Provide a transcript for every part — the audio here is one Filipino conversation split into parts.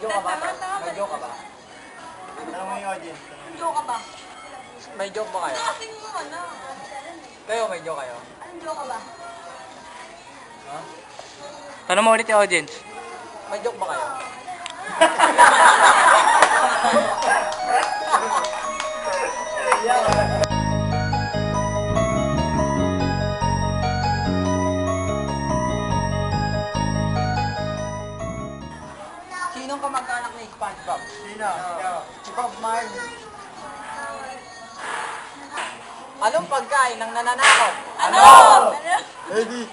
joke ka ba? May joke ka ba? Tanong mo yung audience. May joke ka ba? May joke ba kayo? Akin mo ano? Kayo, may joke kayo? Anong joke ka ba? Ha? Tanong mo ulit yung audience. May joke ba kayo? Sinong kamag-anak ni SpongeBob? Sino? Si Bob Marley. Anong pagkain ng nananakot? Ano? Ready?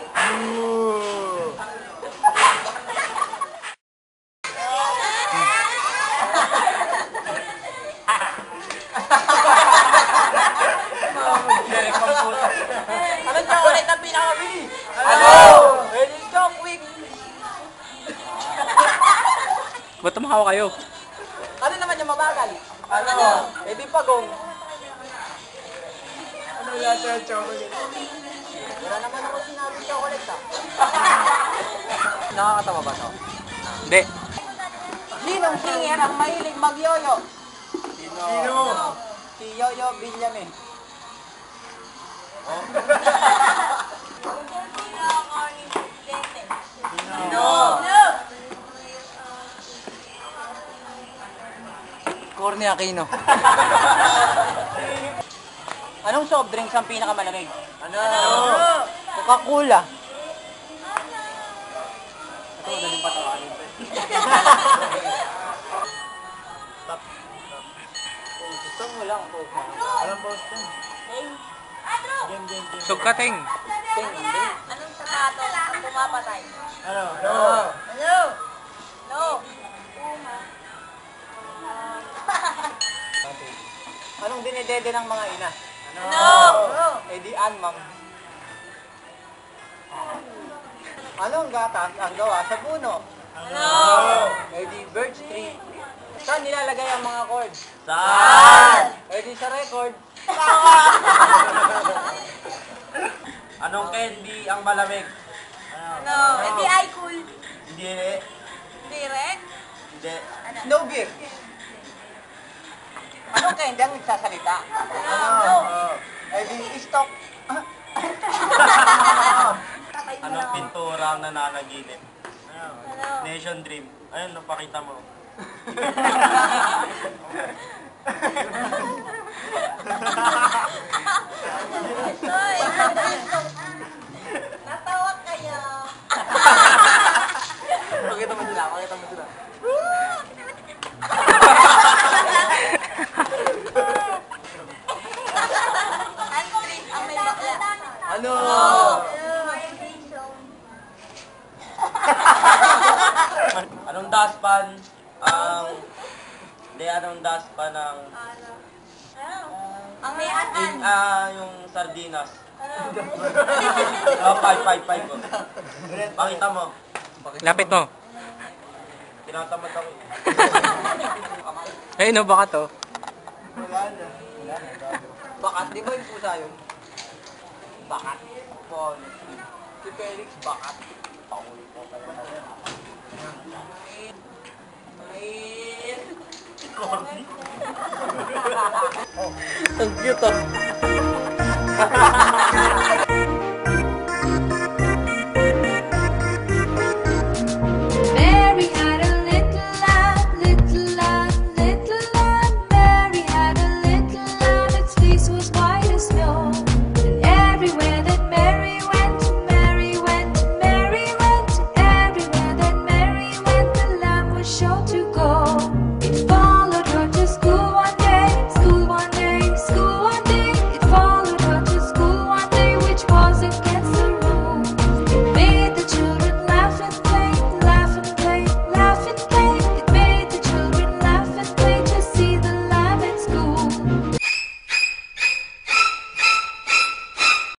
Anong chocolate ang pinakabili? Ano? Ready, go, quick! Ba't tumahawa kayo? Ano naman yung mabagal? Ano? Eh di pagong. Ano yata yung chocolate? Wala naman ako sinabi chocolate ah. Nakakatawa ba to? Hindi. Sinong singer ang mahilig magyoyo? Sino? Si Yoyo Villamin. Sino? Corny Aquino. Anong soft drinks ang pinakamalamig? Ano? Coca-Cola. Ito, madaling patawanin. Stop. Gusto mo lang po. Alam po, Stan. Game. Sugkating. Hindi. Anong sapato ang pumapatay? Ano? Ano? No. Anong dinedede ng mga ina? No. Eh di anmam. Anong gatas ang gawa sa puno? Ano? Eh di birch tree. Saan nilalagay ang mga chords? Saan? Eh di sa record. Anong candy ang malamig? Ano? Hindi ay cool. Hindi. Hindi rin. Hindi. Snow beer. Anong candy ang nagsasalita? Ano? Eh di stock. Anong pintura ang nananaginip? Ano? Nation Dream. Ayun, napakita mo. Hoy! Natawa kayo. Pakita mo sila, pakita mo sila. Andres ang may bakla. Ano? Anong dustpan ang... Hindi, anong dustpan ang... Ang may an-an. yung sardinas. Oh, five ko. Pakita mo. Lapit mo. Tinatamad ako. Ayun no, baka to. Bakat, di ba yung pusa yun? Bakat. Paul. Si Felix, bakat. Paul po pala. Ang cute oh.